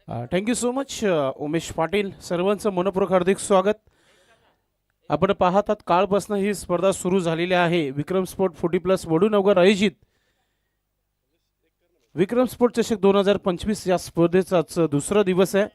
Thank you so much Umesh Patil. सर्वांचं मनपूर्वक हार्दिक स्वागत. आपण पाहतात कालपासून ही स्पर्धा सुरू झालेली आहे. विक्रम स्पोर्ट 40+ वडूनगर आयोजित विक्रम स्पोर्ट चषक 2025 या स्पर्धेचा आज दुसरा दिवस आहे.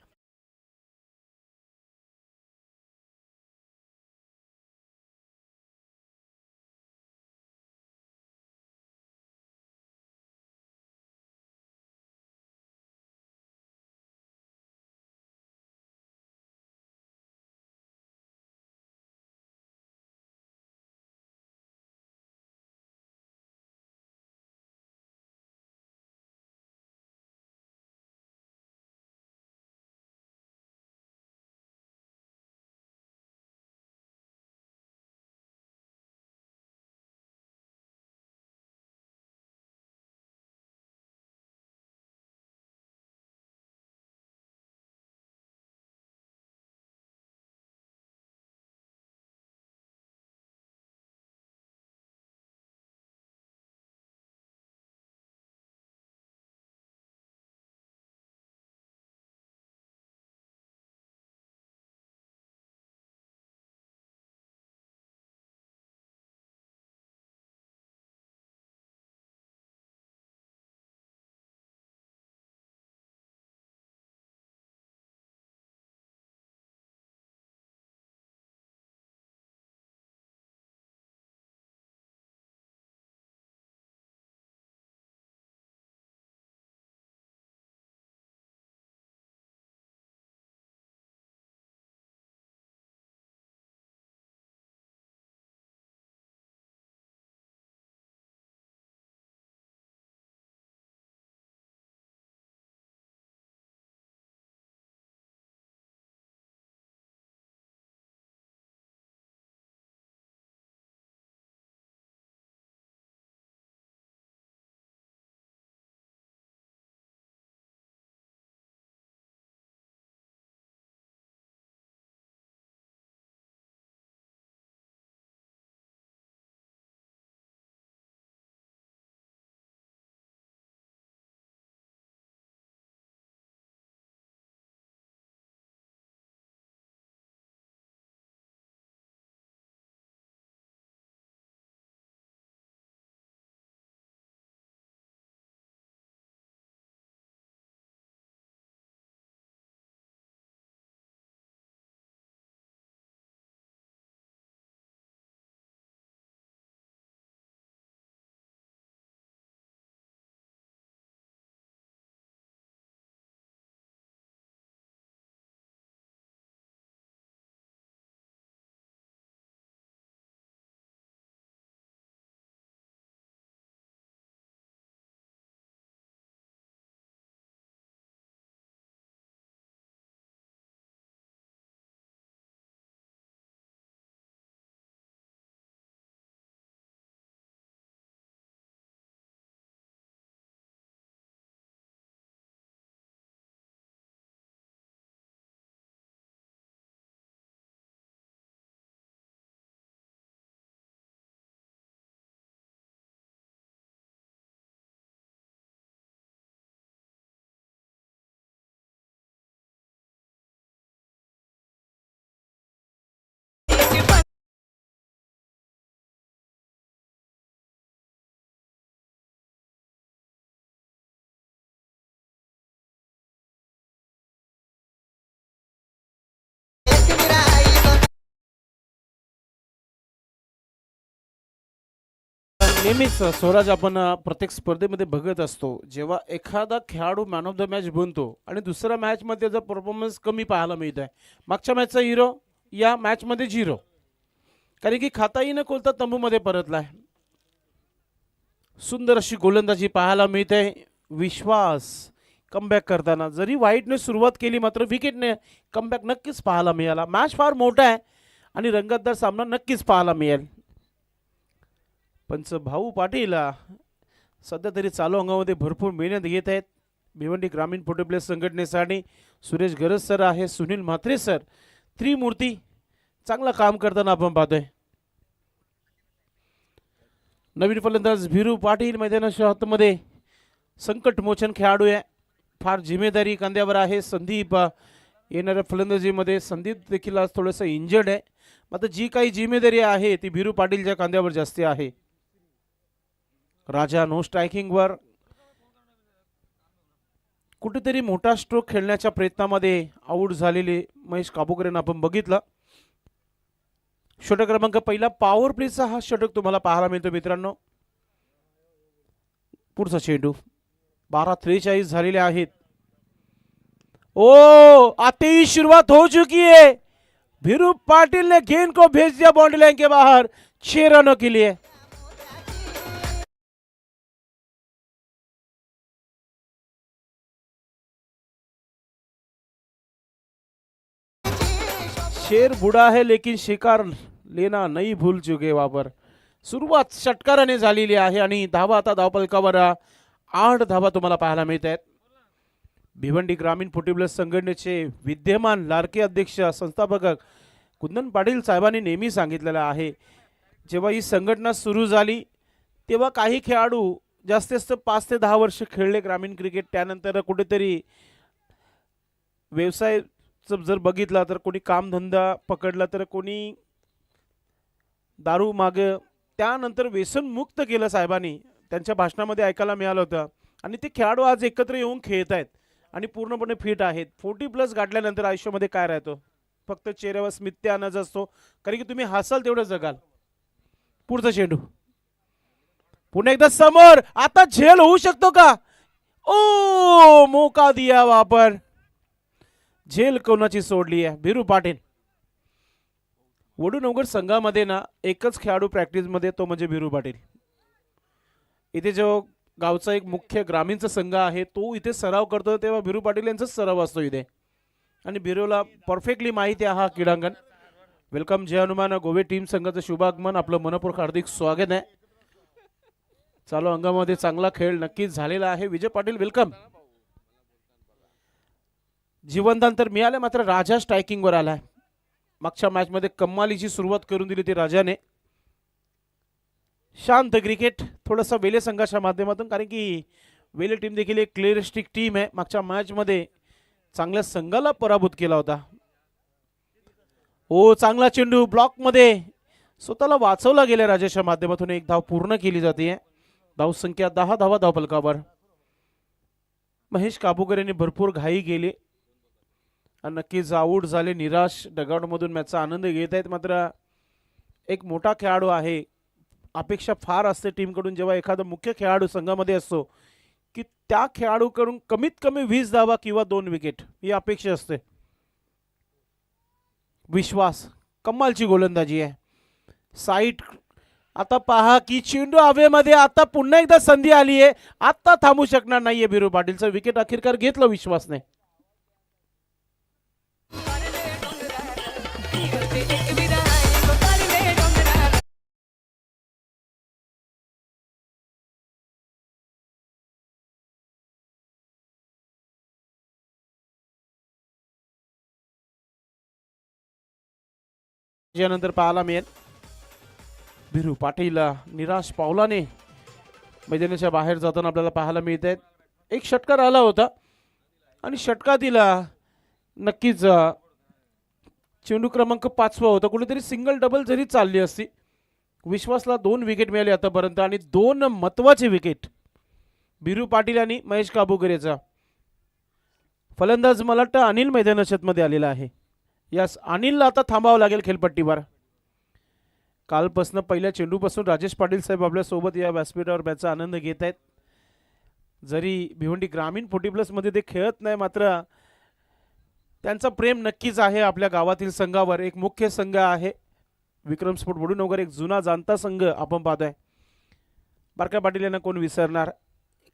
नेहमीच स्वराज आपण प्रत्येक स्पर्धेमध्ये बघत असतो. जेव्हा एखादा खेळाडू मॅन ऑफ द मॅच बनतो आणि दुसऱ्या मॅचमध्ये त्याचा परफॉर्मन्स कमी पाहायला मिळत आहे. मागच्या मॅचचा हिरो या मॅचमध्ये झिरो, कारण की खाताही न खोलता तंबूमध्ये परतलाय. सुंदर अशी गोलंदाजी पाहायला मिळते. विश्वास कमबॅक करताना जरी वाईटने सुरुवात केली मात्र विकेटने कमबॅक नक्कीच पाहायला मिळाला. मॅच फार मोठा आहे आणि रंगतदार सामना नक्कीच पाहायला मिळेल. पंच भाऊ पाटील सध्या तरी चालू अंगामध्ये भरपूर मेहनत घेत आहेत. भिवंडी ग्रामीण फोटो संघटनेसाठी सुरेश गरज सर आहे, सुनील म्हात्रे सर, त्रिमूर्ती चांगलं काम करताना आपण पाहतोय. नवीन फलंदाज भिरू पाटील मैदानाच्या आतमध्ये संकटमोचन खेळाडू आहे. फार जिम्मेदारी खांद्यावर आहे. संदीप येणाऱ्या फलंदाजीमध्ये संदीप देखील आज थोडंसं इंजर्ड आहे. मात्र जी काही जिम्मेदारी आहे ती भिरू पाटीलच्या खांद्यावर जास्ती आहे. राजा नो स्ट्रायकिंगवर कुठेतरी मोठा स्ट्रोक खेळण्याच्या प्रयत्नामध्ये आऊट झालेले महेश काबूकर यांना आपण बघितलं. षटक क्रमांक पहिला पॉवर प्लेचा हा षटक तुम्हाला पाहायला मिळतो मित्रांनो. पुढचा चेंडू 12:43 झालेले आहेत. ओ आते ही शुरुआत हो चुकी है. भिरू पाटिल ने गेंद को भेज दिया बाउंड्री लाइन के बाहर 6 रनों के लिए. शेर बुढ़ा है लेकिन शिकार लेना नहीं भूल चुके. वापर सुरुवात षटकाराने झालेली आहे आणि धावा आता धावपलकावर 8 धावा तुम्हाला पाहायला मिळत आहेत. भिवंडी ग्रामीण फुटीबॉल संघटनेचे विद्यमान लाडके अध्यक्ष संस्थापक कुंदन पाटील साहेबांनी नेहमी सांगितलेलं आहे, जेव्हा ही संघटना सुरू झाली तेव्हा काही खेळाडू जास्तीत जास्त 5 ते 10 वर्ष खेळले ग्रामीण क्रिकेट. त्यानंतर कुठेतरी व्यवसाय जर बघितला तर कोणी कामधंदा पकडला तर कोणी दारू माग. त्यानंतर व्यसनमुक्त केलं साहेबांनी, त्यांच्या भाषणामध्ये ऐकायला मिळालं होतं. आणि ते खेळाडू आज एकत्र येऊन खेळत आहेत आणि पूर्णपणे फिट आहेत. 40+ गाठल्यानंतर आयुष्यामध्ये काय राहतो, फक्त चेहऱ्यावर स्मित आणायचा असतो, कारण की तुम्ही हसाल तेवढं जगाल. पुढचा चेंडू पुन्हा एकदा समोर. आता झेल होऊ शकतो का? ओ मौका दिया वापर. झेल कोणाची सोडली आहे? भिरू पाटील. वडूनगर संघामध्ये ना एकच खेळाडू प्रॅक्टिसमध्ये, तो म्हणजे भिरू पाटील. इथे जो गावचा एक मुख्य ग्रामीणचा संघ आहे तो इथे सराव करतो, तेव्हा भिरू पाटील यांचा सराव असतो इथे. आणि भिरूला परफेक्टली माहिती आहे हा क्रीडांगण. वेलकम जय हनुमान गोवे टीम संघाचं शुभागमन, आपलं मनपूर्वक हार्दिक स्वागत आहे. चालू अंगामध्ये चांगला खेळ नक्कीच झालेला आहे. विजय पाटील वेलकम. जीवनदान तर मिळालं, मात्र राजा स्ट्रायकिंगवर आलाय. मागच्या मॅचमध्ये कमालीची सुरुवात करून दिली ती राजाने. शांत क्रिकेट थोडंसं वेले संघाच्या माध्यमातून, कारण की वेले टीम देखील एक क्लिअरिस्टिक टीम आहे. मागच्या मॅचमध्ये चांगल्या संघाला पराभूत केला होता. ओ चांगला चेंडू ब्लॉकमध्ये स्वतःला वाचवला गेला. राजाच्या माध्यमातून एक धाव पूर्ण केली जाते. धाव संख्या 10 धावा धावफलकावर. महेश काबूकर यांनी भरपूर घाई केली आणि नक्कीच आऊट झाले. निराश डगआउटमधून मॅचचा आनंद घेत आहेत. मात्र एक मोठा खेळाडू आहे, अपेक्षा फार असते टीमकडून जेव्हा एखादा मुख्य खेळाडू संघामध्ये असतो की त्या खेळाडूकडून कमीत कमी 20 धावा किंवा 2 विकेट ही अपेक्षा असते. विश्वास कमालची गोलंदाजी आहे. साईट आता पहा की चेंडू हवेमध्ये. आता पुन्हा एकदा संधी आली आहे, आता थांबू शकणार नाहीये भिरू पाटीलचं. विकेट अखेरकार घेतलं विश्वासने. यानंतर पाहायला मिळेल भिरू पाटील निराश पावलाने मैदानाच्या बाहेर जाताना आपल्याला पाहायला मिळत आहेत. एक षटकार आला होता आणि षटकातील नक्कीच चेंडू क्रमांक 5वा होता. कुठेतरी सिंगल डबल जरी चालली असती. विश्वासला 2 विकेट मिळाले आतापर्यंत आणि 2 महत्वाचे विकेट भिरू पाटील आणि महेश काबूकर याचा. फलंदाज मला वाटतं अनिल मैदानाच्या मध्ये आलेला आहे. यस, अनिलला आता थांबावं लागेल खेळपट्टीवर. कालपासून पहिल्या चेंडूपासून राजेश पाटील साहेब आपल्या सोबत या व्यासपीठावर मॅचचा आनंद घेत आहेत. जरी भिवंडी ग्रामीण 40+ मध्ये ते खेळत नाही, मात्र त्यांचा प्रेम नक्कीच आहे आपल्या गावातील संघावर. एक मुख्य संघ आहे विक्रम स्पोर्ट वडूनगर, एक जुना जाणता संघ आपण पाहतोय. बारका पाटील यांना कोण विसरणार?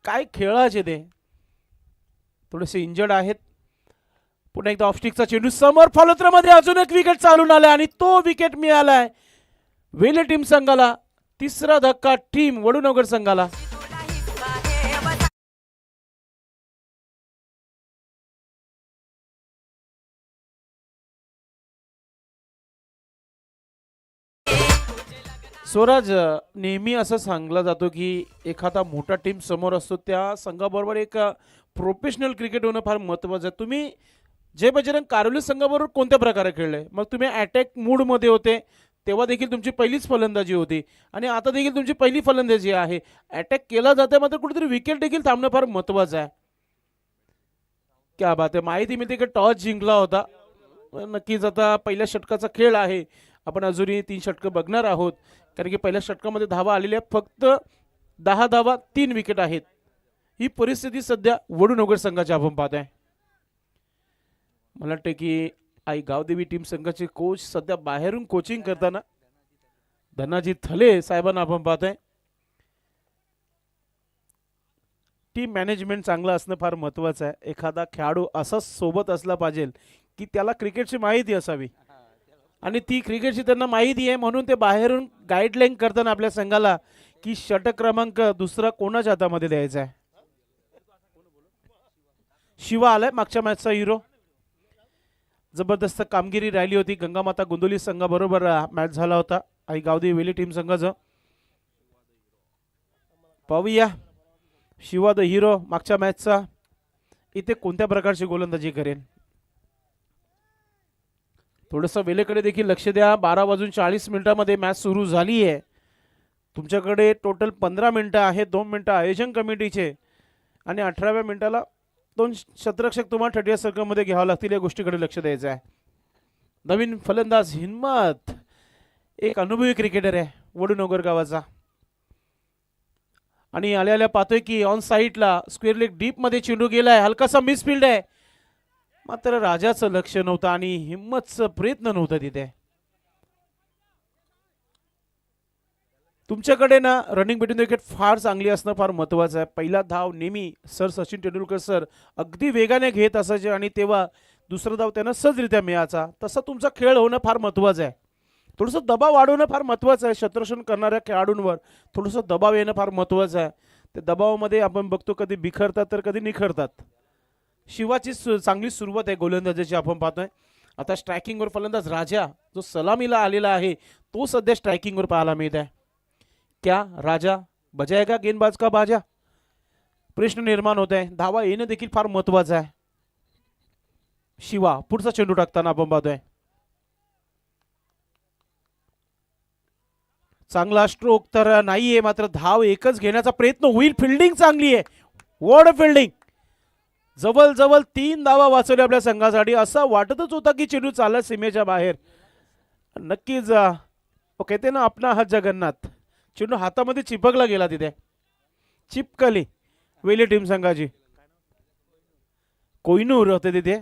काय खेळाचे ते, थोडेसे इंजर्ड आहेत. पुन्हा एकदा ऑफस्टिकचा चेंडू समोर फॉलोत्रमध्ये अजून एक विकेट चालून आलाय आणि तो विकेट मिळालाय वेले टीम संघाला. तिसरा धक्का टीम वडूनगर संघाला. स्वराज, नेहमी असं सांगलं जातो की एखादा मोठा टीम समोर असतो त्या संघाबरोबर एक प्रोफेशनल क्रिकेट होणं फार महत्त्वाचं आहे. तुम्ही जय बजरंग कारवली संघाबरोबर कोणत्या प्रकारे खेळले? मग तुम्ही अटॅक मूडमध्ये होते तेव्हा देखील तुमची पहिलीच फलंदाजी होती आणि आता देखील तुमची पहिली फलंदाजी आहे. अटॅक केला जाते मात्र कुठेतरी विकेट देखील थांबणं फार महत्त्वाचं आहे. क्या बात आहे. माहिती मिळते की टॉस जिंकला होता. नक्कीच आता पहिल्या षटकाचा खेळ आहे. आपण अजूनही 3 षटकं बघणार आहोत कारण की पहिल्या षटकामध्ये धावा आलेल्या फक्त 10 धावा 3 विकेट आहेत. ही परिस्थिती सध्या वडूनगर संघाची आपण पाहत आहे. मला वाटतं की आई गावदेवी टीम संघाचे कोच सध्या बाहेरून कोचिंग करताना धनाजी थले साहेबांना आपण पाहतोय. टीम मॅनेजमेंट चांगलं असणं फार महत्त्वाचं आहे. एखादा खेळाडू असाच सोबत असला पाहिजे की त्याला क्रिकेटची माहिती असावी आणि ती क्रिकेटची त्यांना माहिती आहे म्हणून ते बाहेरून गाईडलाईन करताना आपल्या संघाला की षटक क्रमांक दुसरा कोणाच्या हातामध्ये द्यायचा आहे. शिवा आलाय मागच्या मॅचचा हिरो. जबरदस्त कामगिरी राहिली होती. गंगामाता गोंदवली संघाबरोबर मॅच झाला होता आई गावदेवी वेली टीम संघाचं. पाहूया शिवा द हिरो मागच्या मॅचचा इथे कोणत्या प्रकारची गोलंदाजी करेल. थोडंसं वेलेकडे देखील लक्ष द्या. 12:40 मॅच सुरू झाली आहे. तुमच्याकडे टोटल 15 मिनिटं आहेत. 2 मिनिटं आयोजन कमिटीचे आणि 18व्या मिनिटाला 2 शतरक्षक तुम्हाला 30 सर्कलमध्ये घ्यावं लागतील. या गोष्टीकडे लक्ष द्यायचं आहे. नवीन फलंदाज हिम्मत एक अनुभवी क्रिकेटर आहे वडूनगर गावाचा आणि आल्या पाहतोय की ऑन साईडला स्क्वेअर लेग डीप मध्ये चेंडू गेलाय. हलकासा मिसफिल्ड आहे मात्र राजाचं लक्ष नव्हतं आणि हिम्मतचं प्रयत्न नव्हता तिथे. तुमच्याकडे ना रनिंग बिटवीन विकेट फार चांगली असणं फार महत्त्वाचं आहे. पहिला धाव नेहमी सर सचिन तेंडुलकर सर अगदी वेगाने घेत असायचे आणि तेव्हा दुसरा धाव त्यांना सहजरित्या मिळायचा. तसा तुमचा खेळ होणं फार महत्त्वाचं आहे. थोडंसं दबाव वाढवणं फार महत्त्वाचं आहे. क्षेत्ररक्षण करणाऱ्या खेळाडूंवर थोडंसं दबाव येणं फार महत्त्वाचं आहे. ते दबावामध्ये आपण बघतो कधी बिखरतात तर कधी निखरतात. शिवाची चांगली सुरुवात आहे गोलंदाजीची आपण पाहतोय. आता स्ट्रायकिंगवर फलंदाज राजा जो सलामीला आलेला आहे तो सध्या स्ट्रायकिंगवर पाहायला मिळत आहे. क्या राजा बजाएगा गेंदबाज का बाजा प्रश्न निर्माण होत आहे. धावा येणं देखील फार महत्त्वाचं आहे. शिवा पुढचा चेंडू टाकताना आपण पाहतोय. चांगला स्ट्रोक तर नाहीये मात्र धाव एकच घेण्याचा प्रयत्न होईल. फिल्डिंग चांगली आहे. वॉर्ड फिल्डिंग जवळ जवळ 3 धावा वाचवल्या आपल्या संघासाठी. असं वाटतच होता की चेंडू चालला सीमेच्या बाहेर. नक्कीच कहते ना अपना हात जगन्नाथ. चेंडू हातामध्ये चिपकला गेला तिथे. चिपकली वेली टीम संघाची. कोहिनूर होते तिथे.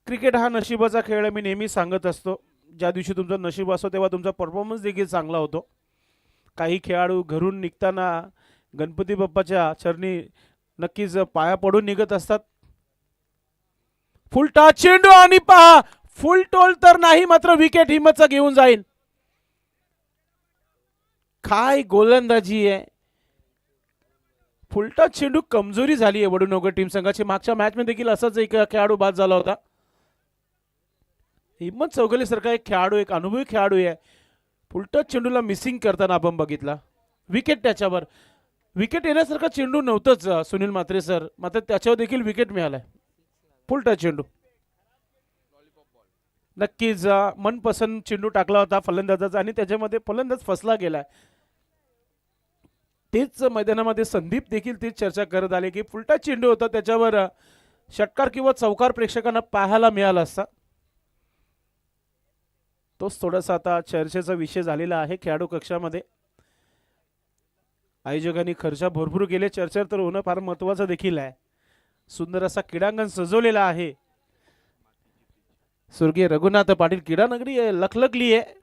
क्रिकेट हा नशिबाचा खेळ आहे. मी नेहमी सांगत असतो ज्या दिवशी तुमचा नशीब असतो तेव्हा तुमचा परफॉर्मन्स देखील चांगला होतो. काही खेळाडू घरून निघताना गणपती बाप्पाच्या चरणी नक्कीच पाया पडून निघत असतात. फुल टच चेंडू आणि पहा फुल टोल तर नाही मात्र विकेट हिम्मतचा घेऊन जाईल. काय गोलंदाजी आहे. फुल टच चेंडू कमजोरी झाली आहे वडूनगर टीम संघाची. मागच्या मॅच मध्ये देखील असाच एक खेळाडू बाद झाला होता. हिम्मत चौगले सारखा एक खेळाडू एक अनुभवी खेळाडू आहे. फुल टच चेंडूला मिसिंग करताना आपण बघितला. विकेट त्याच्यावर विकेट येण्यासारखा चेंडू नव्हतंच सुनील म्हात्रे सर मात्र त्याच्यावर देखील विकेट मिळालाय. फुल टच चेंडू नक्कीच मनपसंत चेंडू टाकला होता फलंदाजाचा आणि त्याच्यामध्ये फलंदाज फसला गेलाय. तेच मैदानामध्ये संदीप देखील तीच चर्चा करत आले की फुल टच चेंडू होता त्याच्यावर षटकार किंवा चौकार प्रेक्षकांना पाहायला मिळाला असता. तोच थोडासा आता चर्चेचा विषय झालेला आहे खेळाडू कक्षामध्ये. आयोजकांनी खर्च भरपूर केले. चर्चा तर होणं फार महत्त्वाचं देखील आहे. सुंदर असा क्रीडांगण सजवलेला आहे. स्वर्गीय रघुनाथ पाटील क्रीडानगरी लखलखली आहे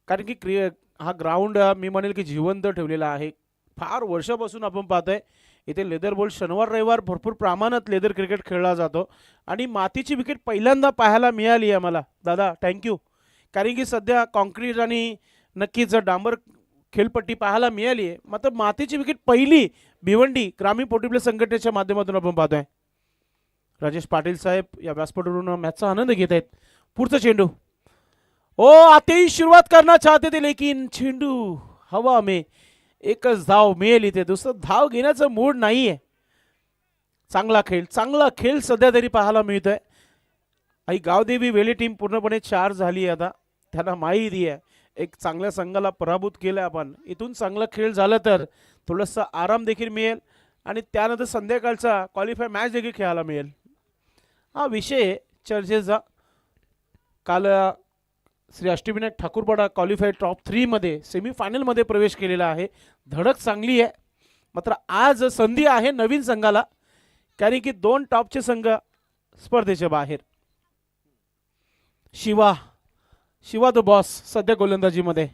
कारण की हा ग्राउंड मी म्हणेल की जिवंत ठेवलेला आहे. फार वर्षापासून आपण पाहतोय इथे लेदर बॉल शनिवार रविवार भरपूर प्रमाणात लेदर क्रिकेट खेळला जातो आणि मातीची विकेट पहिल्यांदा पाहायला मिळाली आहे मला. दादा थँक्यू. कारण की सध्या कॉन्क्रीट आणि नक्कीच डांबर खेळपट्टी पाहायला मिळाली आहे मात्र मातीची विकेट पहिली भिवंडी ग्रामीण पोर्टिब्ले संघटनेच्या माध्यमातून आपण पाहतोय. राजेश पाटील साहेब या व्यासपीठावरून मॅचचा आनंद घेत आहेत. पुढचा चेंडू ओ आते ही शुरुआत करना चाहते थे लेकिन चेंडू हवा में एकच धाव मिळेल इथे, दुसरं धाव घेण्याचं मूड नाहीये. चांगला खेळ सध्या तरी पाहायला मिळतोय. आई गावदेवी वेली टीम पूर्णपणे चार झाली आता. त्यांना माहिती आहे एक चांगल्या संघाला पराभूत केलं आपण. इथून चांगला खेळ झाला तर थोडासा आराम देखील मिळेल आणि त्यानंतर संध्याकाळचा क्वालिफाय मॅच देखील खेळायला मिळेल. हा विषय चर्चेचा. काल श्री अष्टविनायक ठाकूरपाडा क्वालिफाय टॉप 3 मध्ये सेमीफायनलमध्ये प्रवेश केलेला आहे. धडक चांगली आहे. मात्र आज संधी आहे नवीन संघाला, कारण की 2 टॉपचे संघ स्पर्धेच्या बाहेर. शिवा द बॉस सध्या गोलंदाजीमध्ये.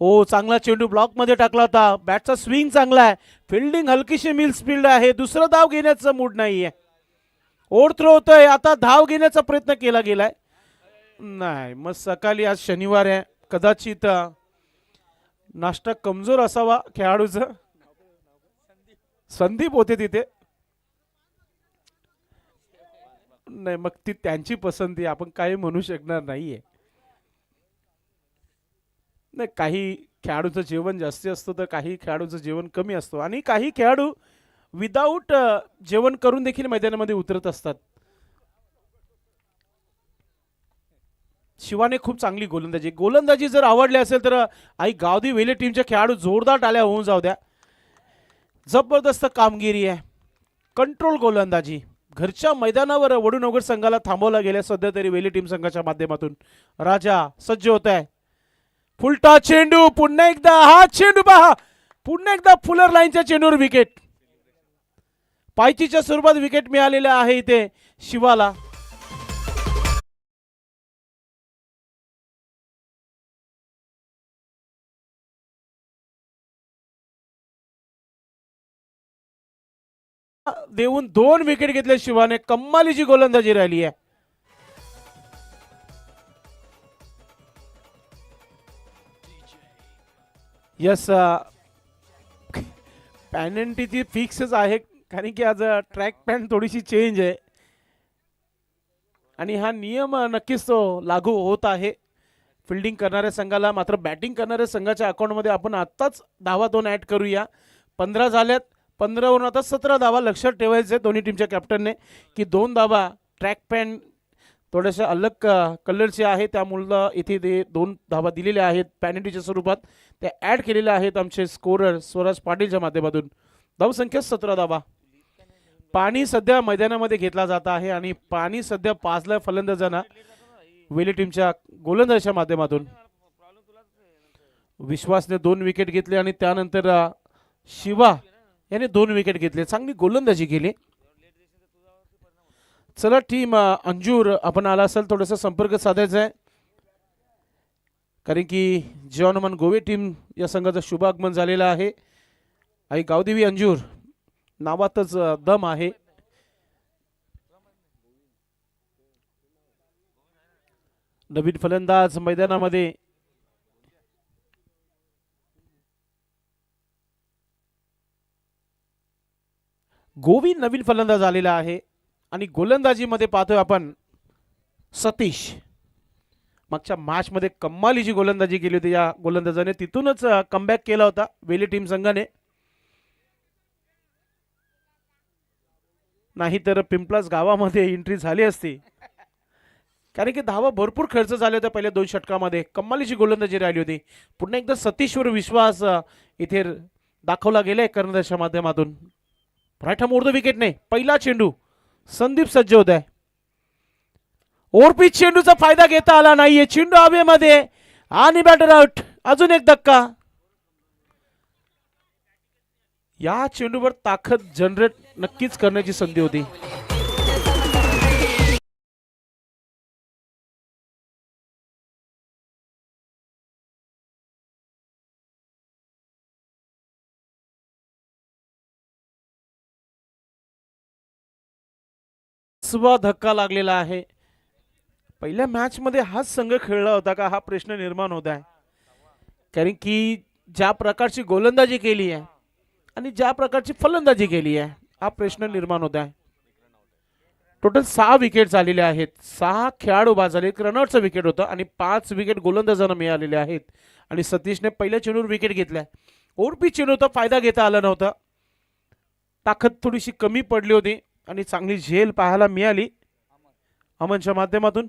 ओ चांगला चेंडू ब्लॉक मध्ये टाकला होता. बॅटचा स्विंग चांगला आहे. फिल्डिंग हलकीशी मिल स्पीड आहे. दुसरं धाव घेण्याचं मूड नाहीये. ओढ थ्रो होतोय. आता धाव घेण्याचा प्रयत्न केला गेलाय नाही. मग सकाळी आज शनिवार आहे, कदाचित नाश्ता कमजोर असावा खेळाडूचा. संदीप होते तिथे. नाही मग ती त्यांची पसंती, आपण काही म्हणू शकणार नाहीये. नाही काही खेळाडूचं जेवण जास्ती असतं तर काही खेळाडूचं जेवण कमी असतं आणि काही खेळाडू विदाऊट जेवण करून देखील मैदानामध्ये उतरत असतात. शिवाने खूप चांगली गोलंदाजी जर आवडली असेल तर आई गावदी वेले टीमच्या खेळाडू जोरदार टाळ्या होऊन जाऊ द्या. जबरदस्त कामगिरी आहे. कंट्रोल गोलंदाजी. घरच्या मैदानावर वडूनगर संघाला थांबवला गेल्या सध्या तरी वेली टीम संघाच्या माध्यमातून. राजा सज्ज होत आहे. फुलटा चेंडू. पुन्हा एकदा हा चेंडू पहा. पुन्हा एकदा फुलर लाईनच्या चेंडूवर विकेट. पायचीच्या स्वरूपात विकेट मिळालेल्या आहे इथे शिवाला. देऊन 2 विकेट घेतले शिवाने. कम्मालीची गोलंदाजी राहिली आहे. यस पॅनल्टी ती फिक्सच आहे, कारण की आज ट्रॅक पॅन्ट थोडीशी चेंज आहे आणि हा नियम नक्कीच तो लागू होत आहे फिल्डिंग करणाऱ्या संघाला. मात्र बॅटिंग करणाऱ्या संघाच्या अकाउंटमध्ये आपण आत्ताच धावा 2 ॲड करूया. 15 झाल्यात. 15 वरून आता 17 धावा. लक्षात ठेवायचे दोन्ही टीमच्या कॅप्टनने की 2 धावा ट्रॅक पॅन थोड्याशा अलग कलरचे आहे, त्यामुळे इथे ते 2 धावा दिलेल्या आहेत पॅनल्टीच्या स्वरूपात. त्या ॲड केलेल्या आहेत आमचे स्कोरर स्वराज पाटीलच्या माध्यमातून. धावसंख्या 17 धावा. पाणी सध्या मैदानामध्ये घेतला जात आहे आणि पाणी सध्या पाजलं फलंदाजांना वेली टीमच्या गोलंदाजाच्या माध्यमातून. विश्वासने 2 विकेट घेतले आणि त्यानंतर शिवा याने 2 विकेट घेतले. चांगली गोलंदाजी केली. चला टीम अंजूर आपण आला असेल थोडासा संपर्क साधायचा आहे, कारण की जॉनमन गोवे टीम या संघाचं शुभ आगमन झालेलं आहे. आई गावदेवी अंजूर नावातच दम आहे. नवीन फलंदाज मैदानामध्ये. गोवी नवीन फलंदाज आलेला आहे आणि गोलंदाजीमध्ये पाहतोय आपण सतीश. मागच्या मॅच मध्ये कम्मालीची गोलंदाजी केली होती या गोलंदाजाने. तिथूनच कमबॅक केला होता वेली टीम संघाने. नाहीतर पिंपलास गावामध्ये एंट्री झाली असती, कारण की धावा भरपूर खर्च झाले होते पहिल्या 2 षटकामध्ये. कम्मालीची गोलंदाजी राहिली होती. पुन्हा एकदा सतीशवर विश्वास इथे दाखवला गेलाय कर्णधाराच्या माध्यमातून. राईट मोर द विकेट नाही. पहिला चेंडू. संदीप सज्ज होत आहे. ओव्हरपिच चेंडूचा फायदा घेता आला नाहीये. चेंडू हवेमध्ये आणि बॅटर आउट. अजून एक धक्का. या चेंडूवर ताकद जनरेट नक्कीच करण्याची संधी होती. धक्का लागलेला आहे. पहिल्या मॅच मध्ये हाच संघ खेळला होता का हा प्रश्न निर्माण होत आहे, कारण की ज्या प्रकारची गोलंदाजी केली आहे आणि ज्या प्रकारची फलंदाजी केली आहे हा प्रश्न निर्माण होत आहे. टोटल 6 विकेट झालेले आहेत. 6 खेळाडू बाद झाले. रनआउटचं विकेट होतं आणि 5 विकेट गोलंदाजांना मिळालेले आहेत आणि सतीशने पहिल्या चेंडूवर विकेट घेतल्या. ओरपी चेंडू होता, फायदा घेता आला नव्हता. ताकद थोडीशी कमी पडली होती आणि चांगली झेल पाहायला मिळाली अमनच्या माध्यमातून.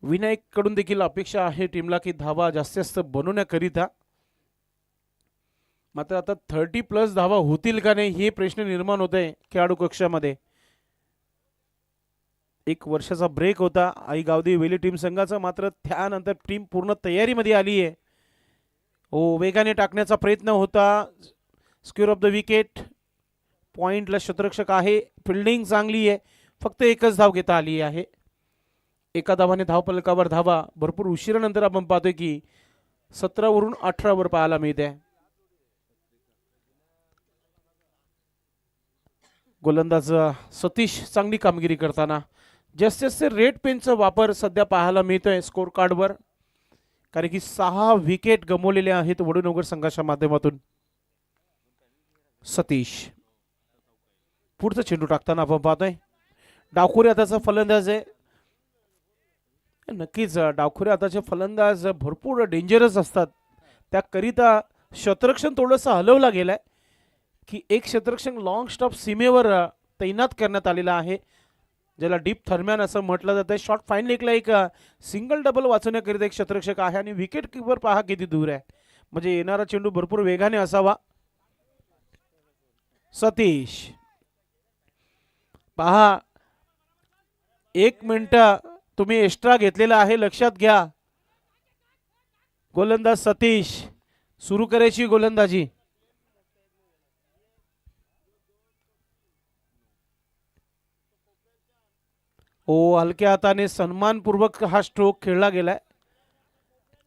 विनायक कडून देखील अपेक्षा आहे टीमला की धावा जास्तीत जास्त बनवण्याकरिता. मात्र आता 30+ धावा होतील का नाही हे प्रश्न निर्माण होत आहे खेळाडू कक्षामध्ये. एक वर्षाचा ब्रेक होता आई गावदी वेली टीम संघाचा, मात्र त्यानंतर टीम पूर्ण तयारीमध्ये आली आहे. वेगाने टाकण्याचा प्रयत्न होता. स्क्वेअर ऑफ द विकेट, पॉइंटला क्षेत्ररक्षक आहे, फिल्डिंग चांगली आहे, फक्त एकच धाव घेता आली आहे. एका धावाने धावफलकावर धावा भरपूर उशिरानंतर आपण पाहतोय की 17 वरून 18 वर पाहायला मिळते. गोलंदाज सतीश चांगली कामगिरी करताना. जास्तीत रेड पेनचा वापर सध्या पाहायला मिळतोय स्कोर कार्डवर, कारण की 6 विकेट गमावलेले आहेत वडूनगर संघाच्या माध्यमातून. सतीश पुढचा चेंडू टाकताना आपण पाहतोय. डावखुरे हाताचा फलंदाज आहे. नक्कीच डावखुरे हाताचे फलंदाज भरपूर डेंजरस असतात. त्याकरिता क्षेत्ररक्षण थोडंसं हलवला गेलाय की एक क्षेत्ररक्षक लॉंग स्टॉप सीमेवर तैनात करण्यात आलेला आहे, ज्याला डीप थर्मॅन असं म्हटलं जातं. शॉर्ट फाईन लेगला एक सिंगल डबल वाचवण्याकरिता एक क्षेत्ररक्षक आहे आणि विकेट कीपर पहा किती दूर आहे, म्हणजे येणारा चेंडू भरपूर वेगाने असावा. सतीश पहा, 1 मिनिट तुम्ही एक्स्ट्रा घेतलेला आहे, लक्षात घ्या. गोलंदाज सतीश सुरू करायची गोलंदाजी. हलक्या हाताने सन्मानपूर्वक हा स्ट्रोक खेळला गेलाय.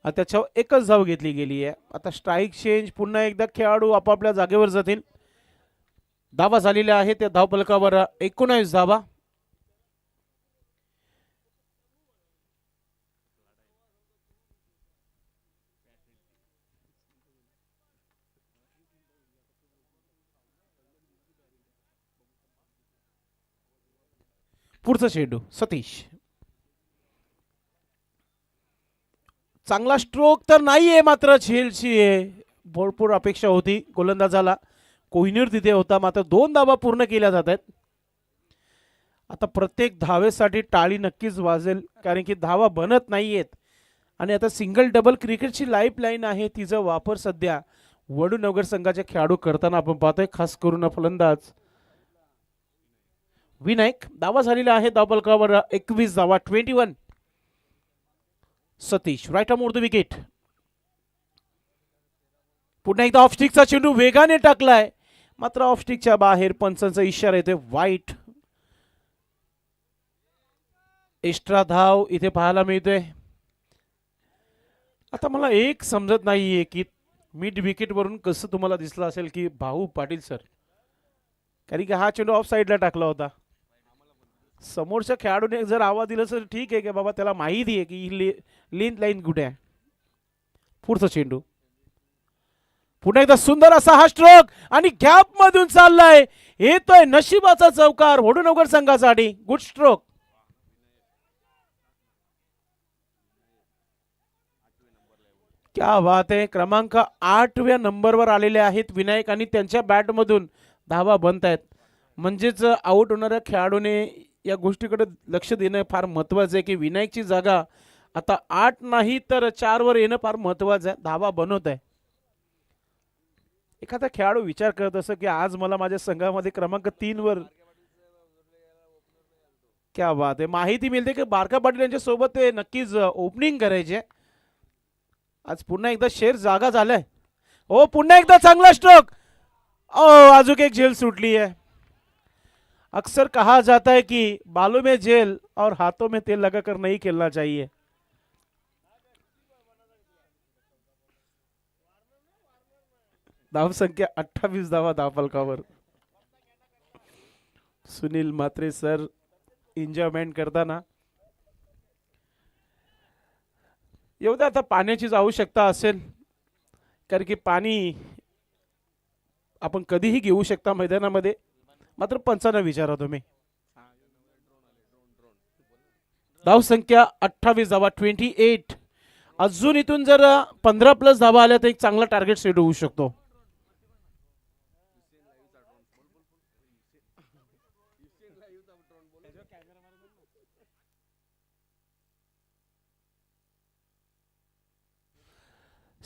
त्याच्यावर एकच धाव घेतली गेली आहे. आता स्ट्राईक चेंज, पुन्हा एकदा खेळाडू आपापल्या जागेवर जातील. धावा झालेल्या आहेत त्या धावफलकावर 19 धावा. पुढचा चेंडू सतीश. चांगला स्ट्रोक तर नाहीये, मात्र झेलची आहे. भरपूर अपेक्षा होती गोलंदाजाला. कोहिनूर तिथे होता, मात्र 2 धावा पूर्ण केल्या जात आहेत. आता प्रत्येक धावेसाठी टाळी नक्कीच वाजेल, कारण की धावा बनत नाहीयेत. आणि आता सिंगल डबल क्रिकेटची लाईफ लाईन आहे, तिचा वापर सध्या वडूनगर संघाचे खेळाडू करताना आपण पाहतोय, खास करून फलंदाज विनायक. धावा झालेला आहे धावफलकावर 21 धावा, 21. Satish right arm over the wicket. पुन्हा एकदा ऑफस्टिकचा चेंडू वेगाने टाकलाय, मात्र ऑफस्टिकच्या बाहेर पंचांचा इशारा येतोय वाईट. एक्स्ट्रा धाव इथे पाहायला मिळतोय. आता मला एक समजत नाहीये की मिड विकेट वरून कसं तुम्हाला दिसलं असेल की भाऊ पाटील सर, कारण की हा चेंडू ऑफ साईडला टाकला होता. समोरच्या खेळाडूने जर आवाज दिला तर ठीक आहे की बाबा त्याला माहिती आहे की लेंथ लाईन कुठे आहे. पुढचा चेंडू, पुन्हा एकदा सुंदर असा हा स्ट्रोक आणि गॅप मधून चाललाय. येतोय नशिबाचा चौकार वडूनगर संघासाठी. Good stroke. क्या बात आहे. क्रमांक 8व्या नंबरवर आलेले आहेत विनायक आणि त्यांच्या बॅटमधून धावा बनत आहेत. म्हणजेच आउट होणाऱ्या खेळाडूने या गोष्टीकडे लक्ष देणं फार महत्त्वाचं आहे की विनायकची जागा आता 8 नाही तर 4 वर येणं फार महत्त्वाचं आहे. धावा बनवत आहे. एखादा खेळाडू विचार करत असं की आज मला माझ्या संघामध्ये क्रमांक 3 वर. क्या बात आहे. माहिती मिळते की बारका पाटील यांच्या सोबत ते नक्कीच ओपनिंग करायचे. आज पुन्हा एकदा शेर जागा झालाय. पुन्हा एकदा चांगला स्ट्रोक. अजून एक झेल सुटली है. अक्सर कहा जाता है कि बालों में जेल और हाथों में तेल लगाकर नहीं खेलना चाहिए. धाव संख्या 28 धावा धावफलकावर. सुनील म्हात्रे सर एन्जॉयमेंट करताना. एवढ्या आता पाण्याचीच आवश्यकता असेल, कारण की पाणी आपण कधीही घेऊ शकता मैदानामध्ये. मात्र पंचांना विचारा तुम्ही. धावसंख्या 28 धावा 28. अजून इथून जर 15 प्लस धावा आल्या तर एक चांगला टार्गेट सेट होऊ शकतो.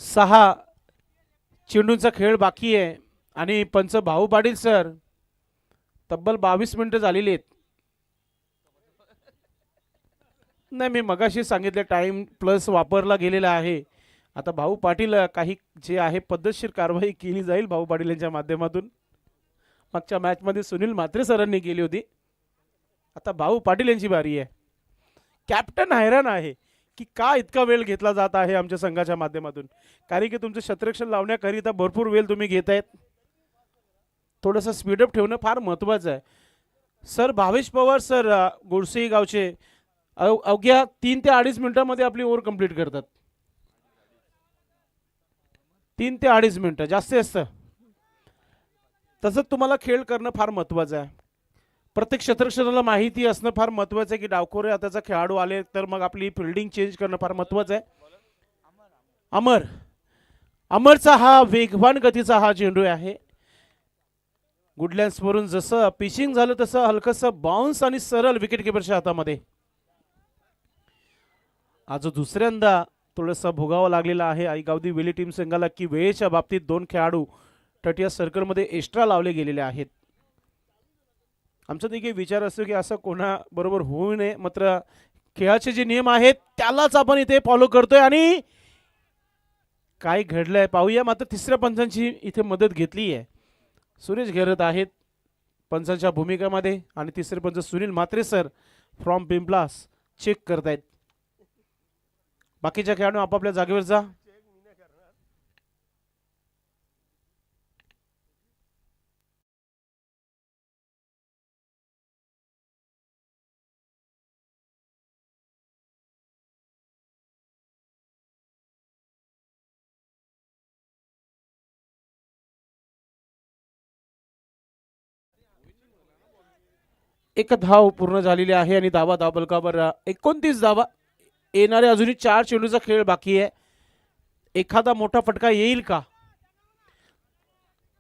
सहा चेंडूंचा खेळ बाकी आहे आणि पंच भाऊ पाटील सर तब्बल 22 मिनिटं झालेली आहेत. नाही, मी मगाशी सांगितलं टाइम प्लस वापरला गेलेला आहे. आता भाऊ पाटील काही जे आहे पद्धतशीर कारवाई केली जाईल भाऊ पाटील यांच्या माध्यमातून. मागच्या मॅचमध्ये सुनील म्हात्रे सरांनी केली होती. आता भाऊ पाटील यांची बारी आहे. कॅप्टन हैराण आहे की का इतका वेळ घेतला जात आहे आमच्या संघाच्या माध्यमातून. कारण की तुमचं शतरक्षण लावण्याकरिता भरपूर वेळ तुम्ही घेतायत. थोडंसं स्पीडअप ठेवणं फार महत्त्वाचं आहे. सर भावेश पवार सर गोडसे गावचे अवघ्या 3 ते 2.5 मिनिटांमध्ये आपली ओव्हर कंप्लीट करतात. 3 ते 2.5 मिनिटं जास्तीत जास्त. तसंच तुम्हाला खेळ करणं फार महत्त्वाचं आहे. प्रत्येक क्षेत्रक्षणाला माहिती असणं फार महत्त्वाचं आहे की डावखोरे हाताचा खेळाडू आले तर मग आपली फिल्डिंग चेंज करणं फार महत्त्वाचं आहे. अमरचा हा वेगवान गतीचा हा चेंडू आहे. गुडलँड्सवरून जसं पिचिंग झालं तसं हलकंसं बाउन्स आणि सरळ विकेट किपरच्या हातामध्ये. आज दुसऱ्यांदा थोडंसं भोगावं लागलेलं आहे आई गावदी वेली टीम संघाला की वेळेच्या बाबतीत 2 खेळाडू तटीय सर्कलमध्ये एक्स्ट्रा लावले गेलेले आहेत. आमचा देखील विचार असतो की असं कोणाबरोबर होऊ नये. मात्र खेळाचे जे नियम आहेत त्यालाच आपण इथे फॉलो करतोय आणि काय घडलंय पाहूया. मात्र तिसऱ्या पंचांची इथे मदत घेतली आहे. सुरेश घेरत आहेत पंचांच्या भूमिकेमध्ये आणि तिसरे पंच Sunil Mhatre sir from Pimplas check करतायत. बाकीच्या खेळाडू आपापल्या जागेवर जा. एक धाव पूर्ण झालेली आहे आणि धावा धावफलकावर 29 धावा. येणारे अजूनही 4 चेंडूचा खेळ बाकी आहे. एखादा मोठा फटका येईल का.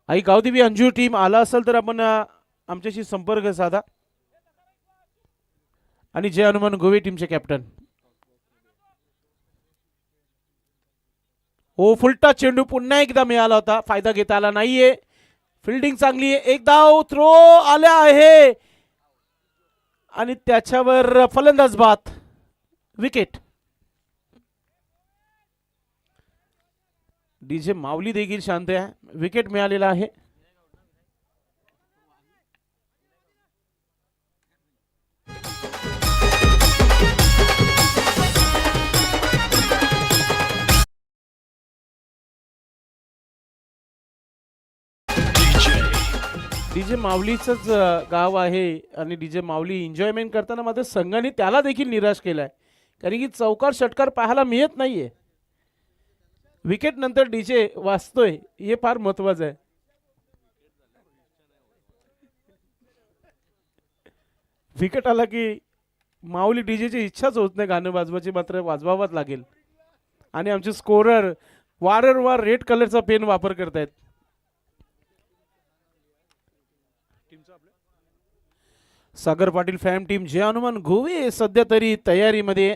आई गावदेवी अंजूर टीम आला असेल तर आपण आमच्याशी संपर्क साधा. आणि जय हनुमान गोवे टीमचे कॅप्टन. हो, फुलटा चेंडू पुन्हा एकदा मिळाला होता. फायदा घेता आला नाहीये. फिल्डिंग चांगली आहे. एक धाव थ्रो आल्या आहे आणि त्याच्यावर फलंदाज बाद. विकेट. डीजे माऊली देखील शांत आहे. विकेट मिळालेला आहे. डीजे माऊलीचंच गाव आहे आणि डीजे माऊली एन्जॉयमेंट करताना मात्र संघाने त्याला देखील निराश केलाय. कारण की चौकार षटकार पाहायला मिळत नाहीये. विकेट नंतर डीजे वाचतोय हे फार महत्वाचं आहे. विकेट आला की माऊली डीजेची इच्छाच होत नाही गाणं वाजवायची, मात्र वाजवावंच लागेल. आणि आमचे स्कोरर वारंवार रेड कलरचा पेन वापर करतायत. सागर पाटील फॅम टीम जय हनुमान गोवे सध्या तरी तयारीमध्ये.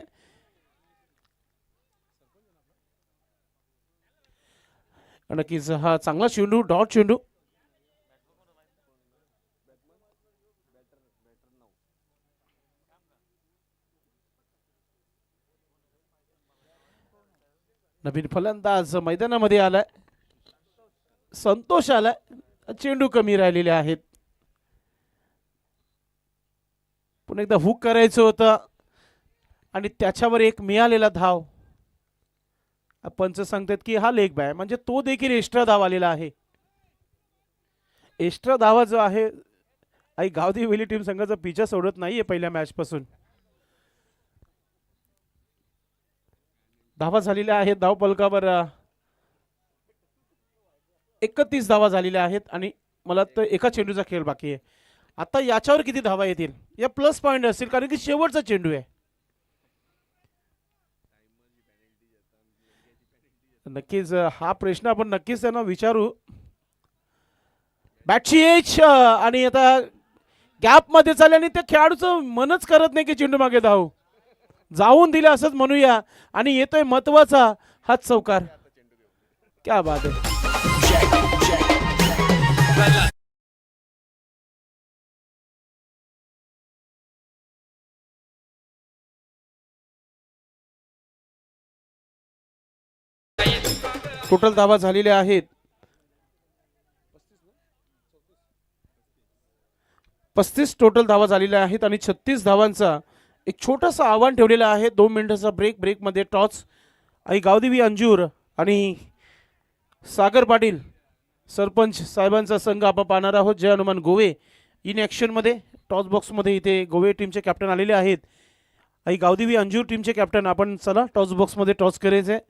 नक्कीच हा चांगला चेंडू, डॉट चेंडू. नवीन फलंदाज मैदानामध्ये आलाय. संतोष आलाय. चेंडू कमी राहिलेले आहेत. पुन्हा एकदा हुक करायचं होतं आणि त्याच्यावर एक मिळालेला धाव. पंच सांगतात की हा लेग बाय, म्हणजे तो देखील एक्स्ट्रा धाव आलेला आहे. एक्स्ट्रा धावा जो आहे आई गावदेवी वेली टीम संघाचा पिछा सोडत नाहीये पहिल्या मॅच पासून. धावा झालेल्या आहेत धाव पलकावर 31 धावा झालेल्या आहेत आणि मला तर एका चेंडूचा खेळ बाकी आहे. आता याच्यावर किती धावा येतील या प्लस पॉइंट असतील कारण की शेवटचा चेंडू आहे. नक्कीच हा प्रश्न आपण नक्कीच त्यांना विचारू. बॅटची एज आणि आता गॅप मध्ये चालल्याने त्या खेळाडूचं मनच करत नाही की चेंडू मागे धाव जाऊन दिले असंच म्हणूया. आणि येतोय महत्वाचा हाच चौकार. क्या बात आहे. टोटल धावा झालेल्या आहेत 35 टोटल धावा झालेल्या आहेत आणि 36 धावांचा एक छोटासा आव्हान ठेवलेलं आहे. 2 मिनिटाचा ब्रेकमध्ये टॉस आई गावदेवी अंजूर आणि सागर पाटील सरपंच साहेबांचा संघ आपण पाहणार आहोत. जय हनुमान गोवे इन ॲक्शनमध्ये टॉस बॉक्समध्ये इथे गोवे टीमचे कॅप्टन आलेले आहेत. आई गावदेवी अंजूर टीमचे कॅप्टन आपण चला टॉस बॉक्समध्ये टॉस करायचं आहे.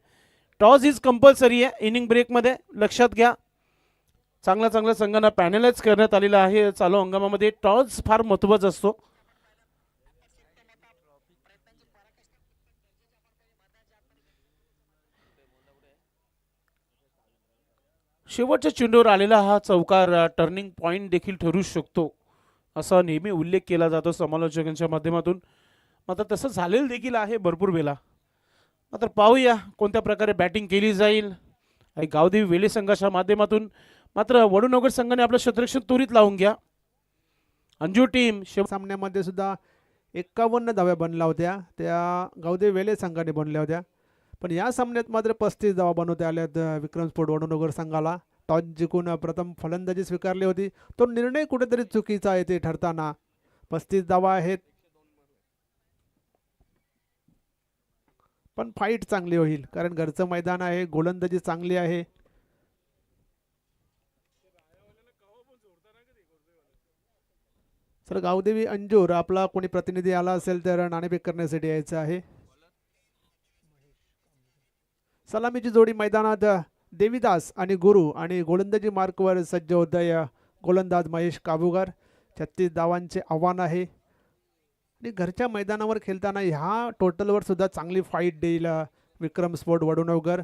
टॉस इज कंपल्सरी आहे इनिंग ब्रेकमध्ये लक्षात घ्या. चांगल्या संघांना पॅनलाइज करण्यात आलेला आहे. चालू हंगामामध्ये टॉस फार महत्त्वाचा असतो. शेवटच्या चेंडूवर आलेला हा चौकार टर्निंग पॉईंट देखील ठरू शकतो असा नेहमी उल्लेख केला जातो समालोचकांच्या माध्यमातून. मात्र तसं झालेलं देखील आहे भरपूर वेळा. मात्र पाहूया कोणत्या प्रकारे बॅटिंग केली जाईल गावदेवी वेले संघाच्या माध्यमातून. मात्र वडूनगर संघाने आपलं क्षेत्ररक्षण त्वरित लावून घ्या. अंजू टीम सामन्यामध्ये सुद्धा 51 धाव्या बनल्या होत्या त्या गावदेवी वेले संघाने बनल्या होत्या. पण या सामन्यात मात्र 35 धावा बनवता आल्यात विक्रम स्पोर्ट वडूनगर संघाला. टॉस जिंकून प्रथम फलंदाजी स्वीकारली होती. तो निर्णय कुठेतरी चुकीचा आहे ते ठरताना. 35 धावा आहेत पण फाईट चांगली होईल कारण घरचं मैदान आहे. गोलंदाजी चांगली आहे. तर गावदेवी अंजूर आपला कोणी प्रतिनिधी आला असेल तर नाणेफेक करण्यासाठी यायचं आहे. सलामीची जोडी मैदानात देवीदास आणि गुरु आणि गोलंदाजी मार्कवर सज्ज होतय गोलंदाज महेश काबूगर. 36 धावांचे आव्हान आहे आणि घरच्या मैदानावर खेळताना ह्या टोटलवर सुद्धा चांगली फाईट देईल विक्रम स्पोर्ट वडूनगर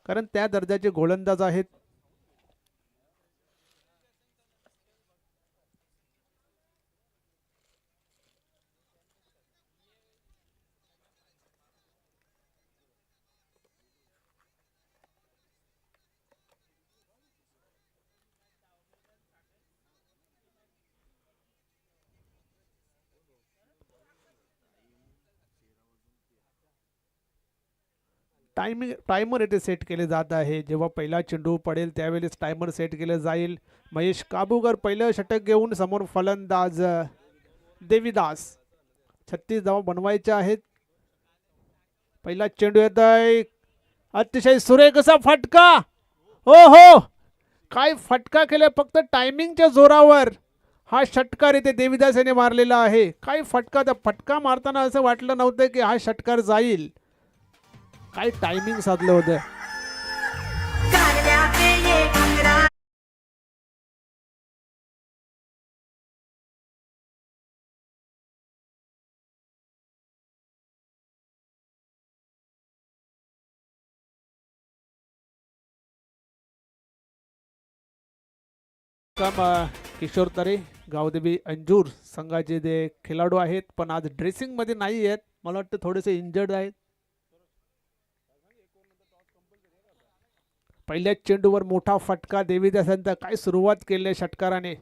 कारण त्या दर्जाचे गोलंदाज आहेत. टायमर येथे सेट केले जात आहे. जेव्हा पहिला चेंडू पडेल त्यावेळेस टायमर सेट केलं जाईल. महेश काबूगर पहिलं षटक घेऊन समोर फलंदाज देवीदास. 36 धावा बनवायच्या आहेत. पहिला चेंडू येत आहे. अतिशय सुरेख असा फटका. हो हो काय फटका केला. फक्त टायमिंगच्या जोरावर हा षटकार येथे देवीदास याने मारलेला आहे. काय फटका. त्या फटका मारताना असं वाटलं नव्हतं की हा षटकार जाईल. काय टायमिंग साधलं होतं. किशोर तरे गावदेवी अंजूर संघाचे जे खेळाडू आहेत पण आज ड्रेसिंग मध्ये नाही आहेत. मला वाटतं थोडेसे इंजर्ड आहेत. पहिल्याच चेंडूवर मोठा फटका. देवीदासांचा काय सुरुवात केली षटकाराने.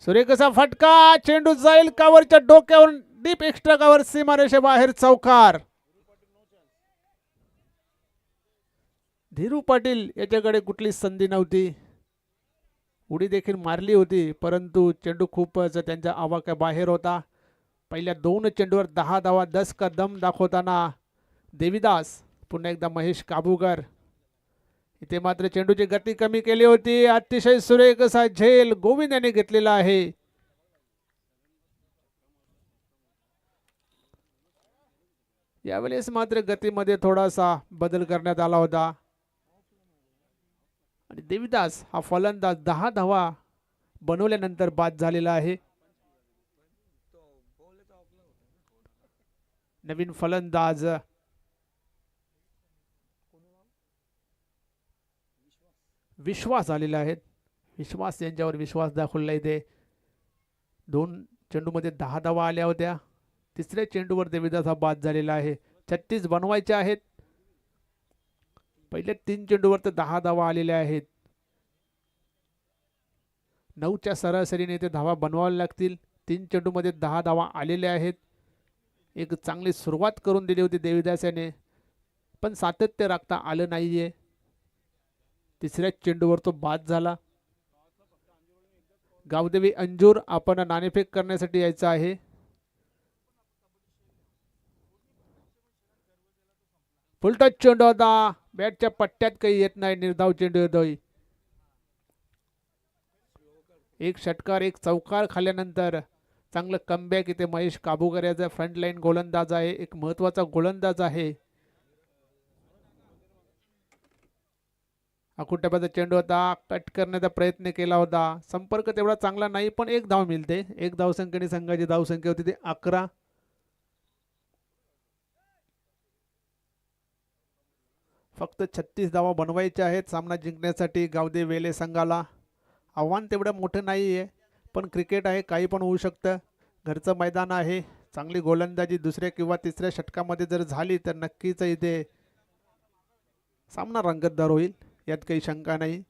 सुरेख असा फटका. चेंडू जाईल कावरच्या डोक्यावर डीप एक्स्ट्रा कव्हर सीमारेषेबाहेर चौकार. धीरू पाटील याच्याकडे कुठलीच संधी नव्हती. उडी देखील मारली होती परंतु चेंडू खूपच त्यांच्या आवाक्याबाहेर होता. पहिल्या 2 चेंडूवर 10 धावा 10 का दम दाखवताना देवीदास. पुन्हा एकदा महेश काबूगर. इथे मात्र चेंडूची गती कमी केली होती. अतिशय सुरेख असा झेल गोविंद यांनी घेतलेला आहे. यावेळेस मात्र गतीमध्ये थोडासा बदल करण्यात आला होता आणि देवीदास हा फलंदाज 10 धावा बनवल्यानंतर बाद झालेला आहे. नवीन फलंदाज विश्वास आलेला आहे. विश्वास यांच्यावर विश्वास दाखवलेला इथे. 2 चेंडूमध्ये 10 धावा आल्या होत्या. तिसऱ्या चेंडूवर देवीदास हा बाद झालेला आहे. 36 बनवायचे आहेत. पहिल्या 3 चेंडूवर तर 10 धावा आलेल्या आहेत. 9च्या सरासरीने ते धावा बनवाव्या लागतील. 3 चेंडूमध्ये 10 धावा आलेल्या आहेत. एक चांगली सुरुवात करून दिली होती देवीदास याने, पण सातत्य राखता आलं नाहीये. तिसऱ्या चेंडूवर तो बाद झाला. गावदेवी अंजूर आपण नाणेफेक करण्यासाठी यायचं आहे. फुलटच चेंडू होता. बॅटच्या पट्ट्यात काही येत नाही. निर्धाव चेंडू येतोय. एक षटकार एक चौकार खाल्यानंतर चांगलं कमबॅक इथे महेश काबूकर याचा फ्रंट लाईन गोलंदाज आहे. एक महत्वाचा गोलंदाज आहे. अकुट्याबाचा चेंडू होता. कट करण्याचा प्रयत्न केला होता. संपर्क तेवढा चांगला नाही, पण एक धाव मिळते. एक धावसंख्येने संघाची धावसंख्या होती ते 11. फक्त 36 धावा बनवायच्या आहेत सामना जिंकण्यासाठी गावदेवी वेले संघाला. आव्हान तेवढं मोठं नाही आहे, पण क्रिकेट आहे, काही पण होऊ शकतं. घरचं मैदान आहे. चांगली गोलंदाजी दुसऱ्या किंवा तिसऱ्या षटकामध्ये जर झाली तर नक्कीच इथे सामना रंगतदार होईल, यात काही शंका नाही.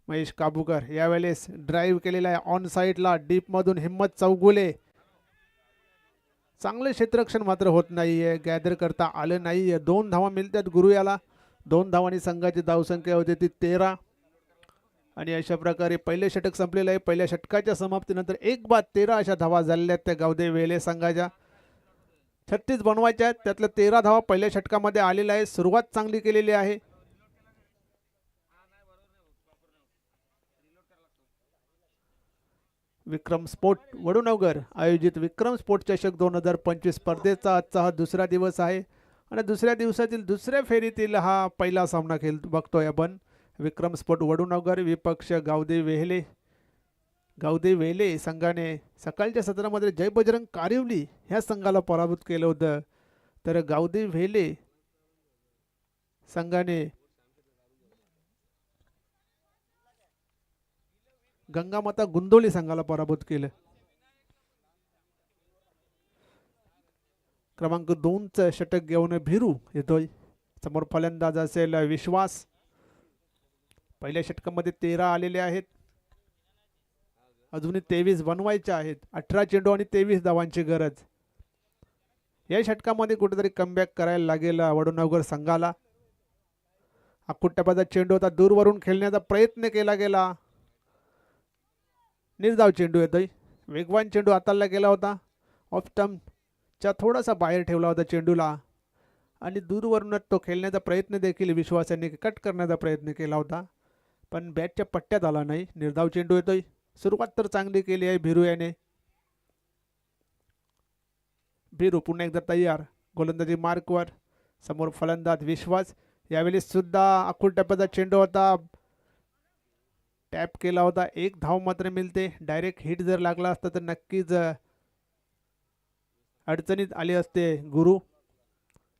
महेश काबूकर यावेळेस ड्राईव्ह केलेला आहे ऑन साईडला. डीपमधून हिम्मत चौगुले. चांगले क्षेत्ररक्षण मात्र होत नाहीये. गॅदर करता आलं नाहीये. 2 धावा मिळतात गुरु याला. 2 धावांनी संघाची धावसंख्या होती ती 13. आणि अशा प्रकारे पहिले षटक संपलेलं आहे. पहिल्या षटकाच्या समाप्तीनंतर 1 बाद 13 अशा धावा झालेल्या आहेत त्या गावदेवी वेले संघाच्या. 36 बनवायच्या आहेत, त्यातल्या 13 धावा पहिल्या षटकामध्ये आलेल्या आहे. सुरुवात चांगली केलेली आहे. विक्रम स्पोर्ट वडूनगर आयोजित विक्रम स्पोर्ट चषक 2025 स्पर्धेचा आजचा हा दुसरा दिवस आहे. आणि दुसऱ्या दिवसातील दुसऱ्या फेरीतील हा पहिला सामना बघतोय आपण. विक्रम स्पोर्ट वडूनगर विपक्ष गावदेवी वेले संघाने सकाळच्या सत्रामध्ये जय बजरंग कारिवली ह्या संघाला पराभूत केलं होतं. तर गावदेवी वेले संघाने गंगामाता गुंदोली संघाला पराभूत केलं. क्रमांक 2चं षटक घेऊन भिरू येतोय. समोर फलंदाज असेल विश्वास. पहिल्या षटकामध्ये 13 आलेले आहेत. अजूनही 23 बनवायचे आहेत. 18 चेंडू आणि 23 धावांची गरज. या षटकामध्ये कुठेतरी कमबॅक करायला लागेल वडूनगर संघाला. अकुट्याबाचा चेंडू होता. दूरवरून खेळण्याचा प्रयत्न केला गेला. निर्धाव चेंडू येतोय. वेगवान चेंडू हाताळला गेला होता. ऑफ स्टंपच्या थोडासा बाहेर ठेवला होता चेंडूला. आणि दूरवरूनच तो खेळण्याचा प्रयत्न देखील विश्वासाने कट करण्याचा प्रयत्न केला होता, पण बॅटच्या पट्ट्यात आला नाही. निर्धाव चेंडू येतोय. सुरुवात तर चांगली केली आहे भिरू याने. भिरू पुन्हा एकदा तयार. गोलंदाजी मार्कवर. समोर फलंदाज विश्वास. यावेळी सुद्धा अकुट्याबाचा चेंडू होता. टॅप केला होता. 1 धाव मात्र मिळते. डायरेक्ट हिट जर लागला असता तर नक्कीच अडचणीत आले असते गुरु.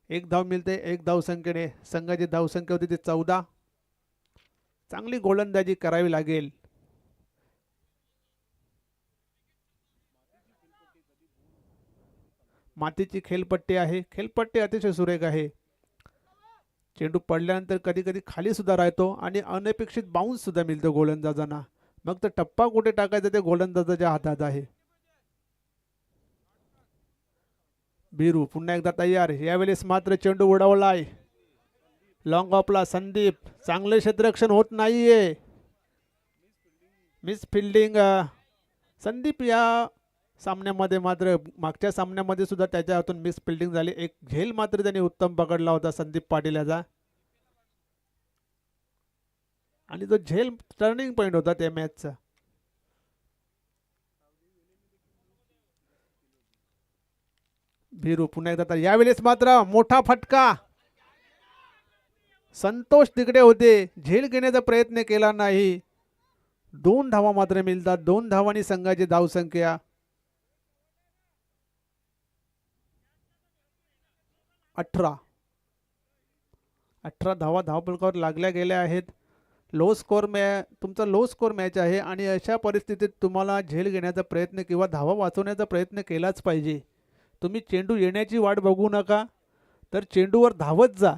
1 धाव मिळते. 1 धावसंख्येने संघाची धावसंख्या होती ती 14. चांगली गोलंदाजी करावी लागेल. मातीची खेळपट्टी आहे. खेळपट्टी अतिशय सुरेख आहे. चेंडू पडल्यानंतर कधी कधी खाली सुद्धा राहतो आणि अनपेक्षित बाउन्स सुद्धा मिळतो गोलंदाजांना. मग तर टप्पा कुठे टाकायचा ते गोलंदाजाच्या हातात आहे. भिरू पुन्हा एकदा तयार. यावेळेस मात्र चेंडू उडवलाय. लॉंग ऑफला संदीप. चांगले क्षेत्ररक्षण होत नाहीये. Miss fielding. संदीप या सामन्यामध्ये मात्र मागच्या सामन्यामध्ये सुद्धा त्याच्या हातून मिस फिल्डिंग झाली. एक झेल मात्र त्याने उत्तम पकडला होता संदीप पाटील याचा. आणि तो झेल टर्निंग पॉइंट होता त्या मॅचचा. भिरू पुन्हा एकदा. यावेळेस मात्र मोठा फटका. संतोष तिकडे होते. झेल घेण्याचा प्रयत्न केला नाही. 2 धावा मात्र मिळतात. 2 धावांनी संघाची धावसंख्या 18 धावा धावफलकावर लागल्या गेल्या आहेत. तुमचा लो स्कोर मॅच आहे आणि अशा परिस्थितीत तुम्हाला झेल घेण्याचा प्रयत्न किंवा धावा वाचवण्याचा प्रयत्न केलाच पाहिजे. तुम्ही चेंडू येण्याची वाट बघू नका, तर चेंडूवर धावत जा.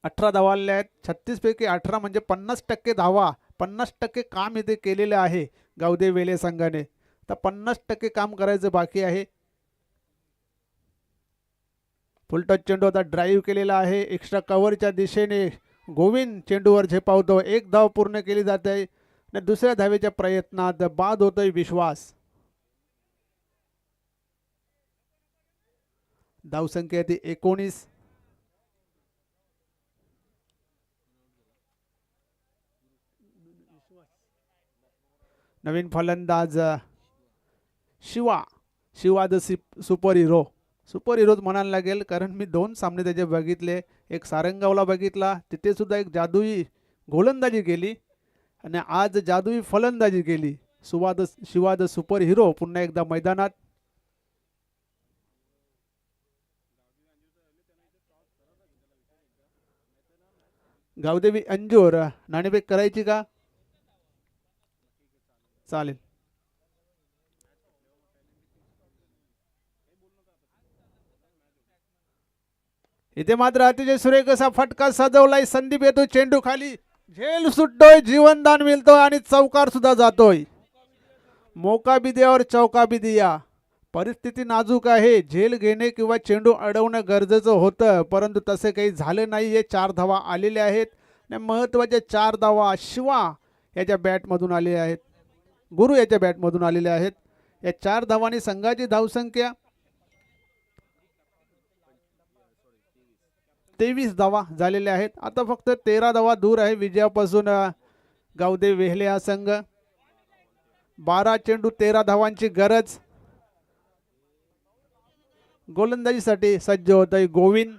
18 धावा आलेल्या आहेत. 36 पैकी 18 म्हणजे 50% धावा, 50% काम इथे केलेलं आहे गावदेवी वेले संघाने. तर 50% काम करायचं बाकी आहे. फुल टच चेंडू आता ड्राईव्ह केलेला आहे एक्स्ट्रा कव्हरच्या दिशेने. गोविंद चेंडूवर झेपावतो. एक धाव पूर्ण केली जाते आणि दुसऱ्या धावेच्या प्रयत्नात बाद होतोय विश्वास. धावसंख्या ती 19. नवीन फलंदाज शिवा द सुपर हिरोज म्हणायला लागेल, कारण मी 2 सामने त्याचे बघितले. एक सारंगावला बघितला, तिथे सुद्धा एक जादुई गोलंदाजी केली आणि आज जादुई फलंदाजी केली. शिवा द सुपर हिरो पुन्हा एकदा मैदानात. गावदेवी अंजूर नाणेफेक करायची का? चालेल. इथे मात्र अतिशय सुरेख असा फटका सजवलाय. संदीप येतो चेंडू खाली, झेल सुटतोय, जीवनदान मिळतोय आणि चौकार सुद्धा जातोय. मौका भी दिया और चौका भी दिया. परिस्थिती नाजूक आहे. झेल घेणे किंवा चेंडू अडवणं गरजेचं होतं, परंतु तसे काही झालं नाही. हे 4 धावा आलेल्या आहेत आणि महत्त्वाच्या 4 धावा शिवा याच्या बॅटमधून आलेल्या आहेत, गुरु याच्या बॅटमधून आलेल्या आहेत. या 4 धावांनी संघाची धावसंख्या 23 धावा झालेल्या आहेत. आता फक्त 13 धावा दूर आहे विजयापासून गावदेवी वेहले हा संघ. 12 चेंडू 13 धावांची गरज. गोलंदाजीसाठी सज्ज होत आहे गोविंद.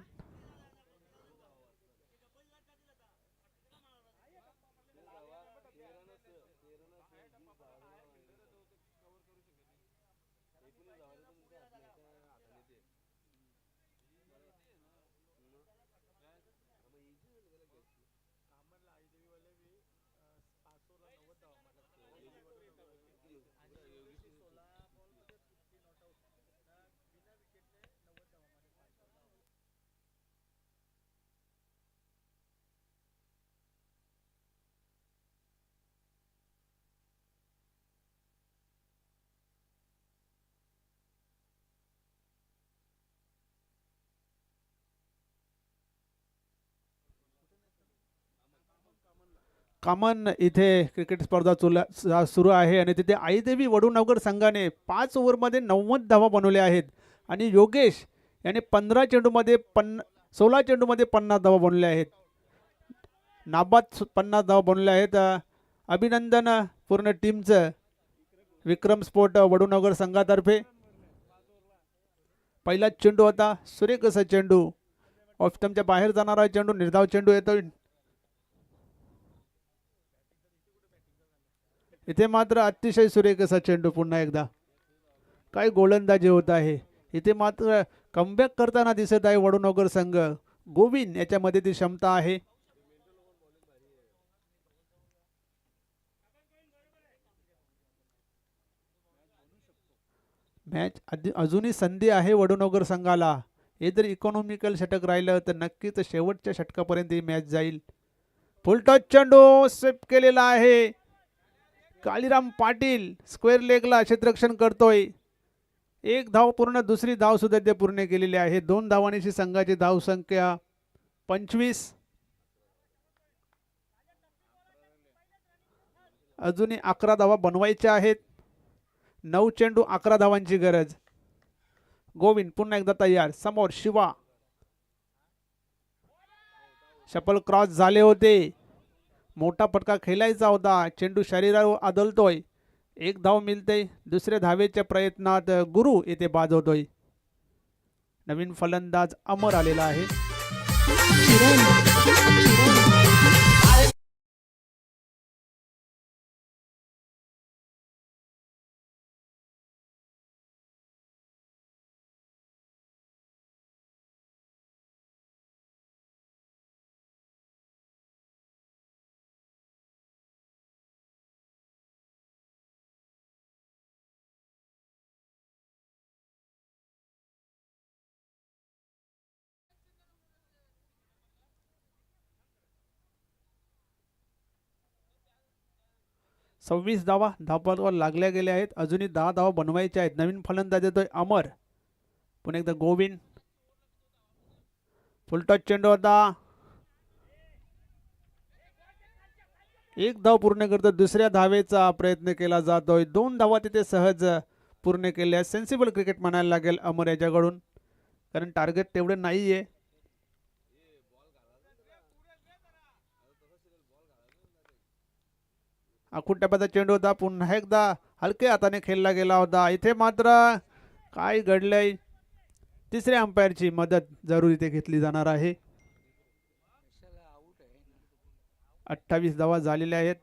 कामन इथे क्रिकेट स्पर्धा सुरू आहे आणि तिथे आईदेवी वडूनगर संघाने 5 ओव्हरमध्ये 90 धावा बनवल्या आहेत आणि योगेश याने 15 चेंडूमध्ये 16 चेंडूमध्ये 50 धावा बनवल्या आहेत. नाबाद 50 धावा बनवल्या आहेत. अभिनंदन पूर्ण टीमचं. विक्रम स्पोर्ट वडूनगर संघातर्फे. पहिला चेंडू होता, सुरेख असा चेंडू, ऑफस्टमच्या बाहेर जाणारा चेंडू, निर्धाव चेंडू येतो. इथे मात्र अतिशय सुरेख असा चेंडू पुन्हा एकदा. काय गोलंदाजी होत आहे. इथे मात्र कमबॅक करताना दिसत आहे वडूनगर संघ. गोविंद याच्यामध्ये ती क्षमता आहे. मॅच अजूनही संधी आहे वडूनगर संघाला. हे जर इकॉनॉमिकल षटक राहिलं तर नक्कीच शेवटच्या षटकापर्यंत ही मॅच जाईल. फुल टच चेंडू स्वीप केलेला आहे. काळीराम पाटील स्क्वेअर लेगला क्षेत्ररक्षण करतोय. 1 धाव पूर्ण, दुसरी धाव सुद्धा ते पूर्ण केलेली आहे. 2 धावांची संघाची धावसंख्या 25. अजूनही 11 धावा बनवायच्या आहेत. 9 चेंडू 11 धावांची गरज. गोविंद पुन्हा एकदा तयार. समोर शिवा. शपल क्रॉस झाले होते. मोठा फटका खेळायचा होता. चेंडू शरीरावर आदळतोय. 1 धाव मिळते. दुसऱ्या धावेच्या प्रयत्नात गुरु येथे बाद होतोय. नवीन फलंदाज अमर आलेला आहे. 26 धावा धावपळावर लागल्या गेल्या आहेत. अजूनही 10 धावा बनवायच्या आहेत. नवीन फलंदाज येतोय अमर. पुन्हा एकदा गोविंद. फुलटॉस चेंडू होता. एक धाव पूर्ण करतो. दुसऱ्या धावेचा प्रयत्न केला जातोय. 2 धावा तिथे सहज पूर्ण केल्या. सेन्सिबल क्रिकेट म्हणायला लागेल अमर याच्याकडून, कारण टार्गेट तेवढे नाहीये. आखूड टप्प्याचा चेंडू होता. पुन्हा एकदा हलक्या हाताने खेळला गेला होता. इथे मात्र काय घडलंय, तिसऱ्या अंपायरची मदत जरूर इथे घेतली जाणार आहे. 28 धावा झालेल्या आहेत.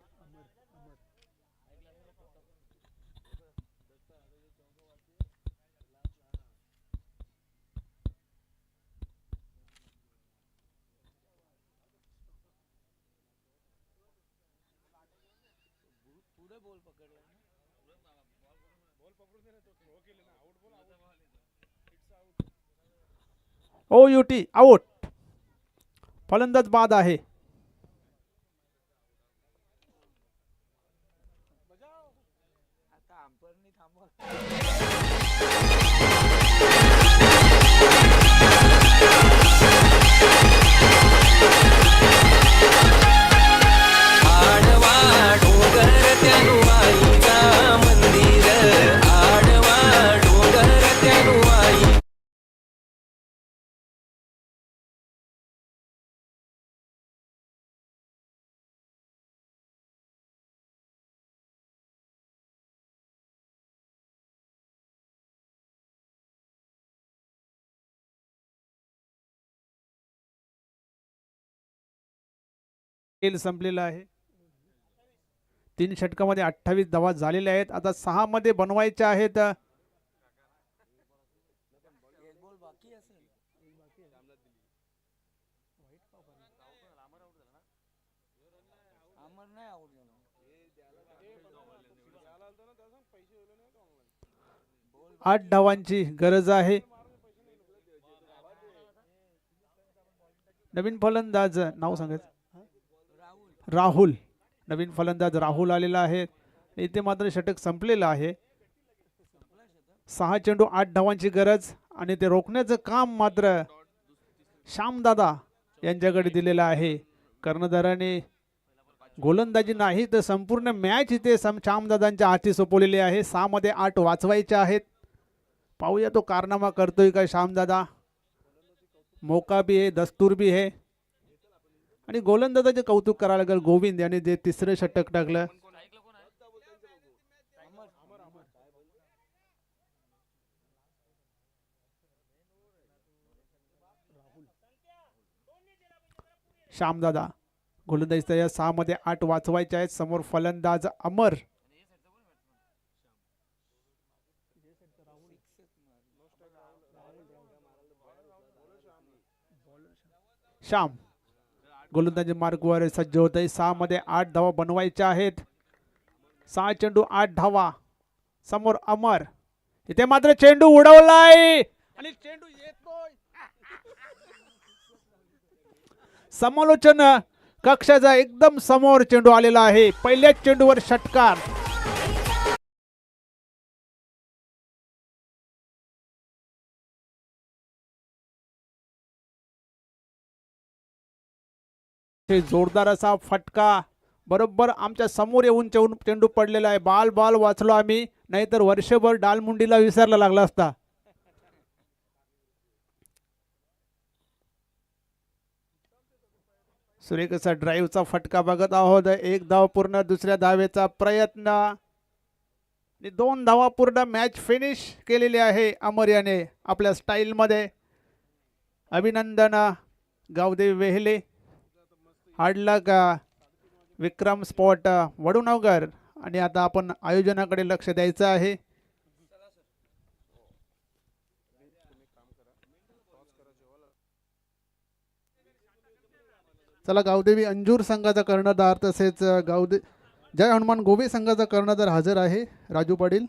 OUT out. फलंदाज बाद आहे. खेळ संपलेला आहे. 3 षटकामध्ये 28 धावा झालेल्या आहेत. आता 6 मध्ये बनवायच्या आहेत. आठ धावांची गरज आहे. नवीन फलंदाज नाव सांगायचं, राहुल. नवीन फलंदाज राहुल आलेला आहे. इथे मात्र षटक संपलेलं आहे. 6 चेंडू 8 धावांची गरज, आणि ते रोखण्याचं काम मात्र श्यामदादा यांच्याकडे दिलेलं आहे. कर्णधाराने गोलंदाजी नाही तर संपूर्ण मॅच इथे श्यामदादांच्या हाती सोपवलेली आहे. 6 मध्ये 8 वाचवायचे आहेत. पाहूया तो कारनामा करतोय का श्यामदादा. मौका भी है, दस्तूर भी है. आणि गोलंदाजाचे कौतुक करायला लागेल. गोविंद यांनी जे तिसरं षटक टाकलं. श्यामदादा गोलंदाजीच्या या 6 मध्ये 8 वाचवायचे आहेत. समोर फलंदाज अमर. श्याम गोलंदाजी मार्गवर सज्ज होत आहे. 6 मध्ये 8 धावा बनवायच्या आहेत. 6 चेंडू 8 धावा. समोर अमर. इथे मात्र चेंडू उडवलाय आणि चेंडू येतोय. समालोचन कक्षाचा एकदम समोर चेंडू आलेला आहे. पहिल्याच चेंडूवर षटकार. जोरदार असा फटका बरोबर आमच्या समोर येऊन चेंडू पडलेला आहे. बाल बाल वाचलो आम्ही, नाहीतर वर्षभर डालमुंडीला विसरला लागला असता. सुरेख असा ड्राईव्हचा फटका बघत आहोत. 1 धाव पूर्ण. दुसऱ्या धावेचा प्रयत्न. 2 धावा पूर्ण. मॅच फिनिश केलेली आहे अमर याने आपल्या स्टाईल मध्ये. अभिनंदन गावदेव वेहले. हार्डलक विक्रम स्पॉट वडूनगर. आणि आता आपण आयोजनाकडे लक्ष द्यायचं आहे. चला, गावदेवी अंजूर संघाचा कर्णधार तसेच जय हनुमान गोवे संघाचा कर्णधार हजर आहे. राजू पाटील.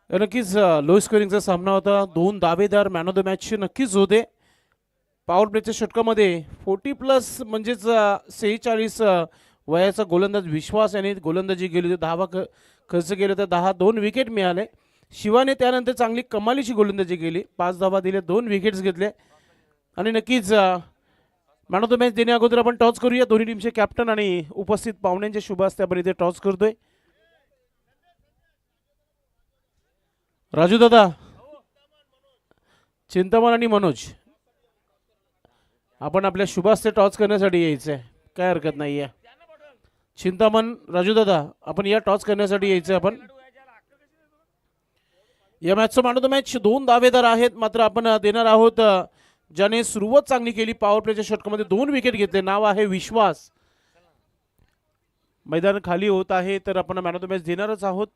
नक्कीच लो स्कोरिंगचा सामना होता. दोन दावेदार मॅन ऑफ द मॅच नक्कीच होते. पॉवर प्लेच्या षटकामध्ये 40+ म्हणजेच 46 वयाचा गोलंदाज विश्वास याने गोलंदाजी केली होती. 10 खर्च केले तर 2 विकेट मिळाले. शिवाने त्यानंतर चांगली कमालीची गोलंदाजी केली. 5 धावा दिले, 2 विकेट्स घेतले. आणि नक्कीच मॅन ऑफ द मॅच देण्या अगोदर आपण टॉस करूया. दोन्ही टीमचे कॅप्टन आणि उपस्थित पाहुण्यांचे शुभ हस्ते आपण इथे टॉस करतोय. राजू दादा, चिंतामण आणि मनोज, आपण आपल्या शुभ हस्ते टॉस करण्यासाठी यायचंय, काय हरकत नाही आहे. चिंतामण, राजू दादा, आपण या टॉस करण्यासाठी यायचंय. आपण या मॅचचं मॅन ऑफ द मॅच 2 दावेदार आहेत, मात्र आपण देणार आहोत ज्याने सुरुवात चांगली केली. पॉवर प्लेच्या षटकामध्ये 2 विकेट घेतले. नाव आहे विश्वास. मैदान खाली होत आहे तर आपण मॅन ऑफ द मॅच देणारच आहोत.